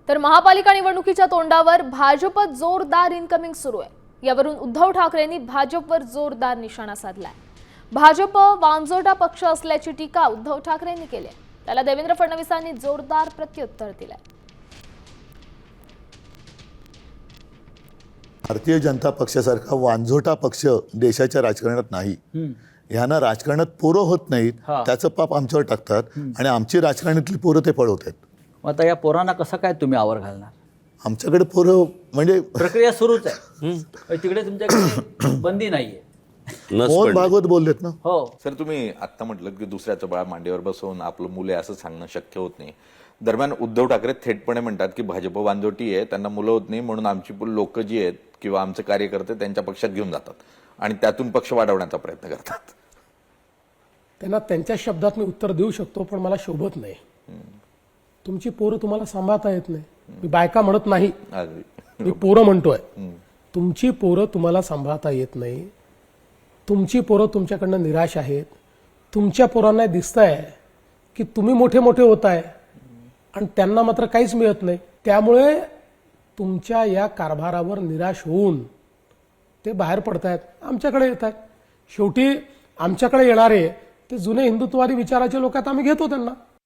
तर महापालिका निवडणुकीच्या तोंडावर भाजपत जोरदार इनकमिंग सुरू आहे। यावरून उद्धव ठाकरेंनी भाजपवर जोरदार निशाणा साधलाय। भाजप वांजोटा पक्ष असल्याची टीका उद्धव ठाकरेंनी केली आहे। त्याला देवेंद्र फडणवीसांनी जोरदार प्रत्युत्तर दिलंय। भारतीय जनता पक्षासारखा वांझोटा पक्ष देशाच्या राजकारणात नाही। ह्यांना राजकारणात पोरं होत नाहीत, त्याचं पाप आमच्यावर टाकतात आणि आमची राजकारणातली पोरं ते पळवतात। आता या पोरांना कसं काय तुम्ही आवर घालणार? आमच्याकडे पोरं म्हणजे प्रक्रिया सुरूच आहे, तिकडे तुमच्याकडे बंदी नाहीये। मोहन भागवत बोललेत ना। हो सर, तुम्ही आत्ता म्हटलं की दुसऱ्याचं बाळ मांडीवर बसवून आपलं मुले असं सांगणं शक्य होत नाही। दरम्यान उद्धव ठाकरे थेटपणे म्हणतात की भाजप वांजोटी आहे, त्यांना मुलं होत नाही म्हणून आमची लोक जी आहेत किंवा आमचे कार्यकर्ते त्यांच्या पक्षात घेऊन जातात आणि त्यातून पक्ष वाढवण्याचा प्रयत्न करतात। त्यांना त्यांच्या शब्दात मी उत्तर देऊ शकतो, पण मला शोभत नाही। तुमची पोरं तुम्हाला सांभाळता येत नाही। मी बायका म्हणत नाही, मी पोरं म्हणतोय। तुमची पोरं तुम्हाला सांभाळता येत नाही। तुमची पोरं तुमच्याकडनं निराश आहेत। तुमच्या पोरांना दिसतंय की तुम्ही मोठे मोठे होताय आणि त्यांना मात्र काहीच मिळत नाही। त्यामुळे तुमच्या या कारभारावर निराश होऊन ते बाहेर पडतायत, आमच्याकडे येत आहेत। शेवटी आमच्याकडे येणारे ते जुने हिंदुत्ववादी विचाराचे लोक आहेत, आम्ही घेतो त्यांना।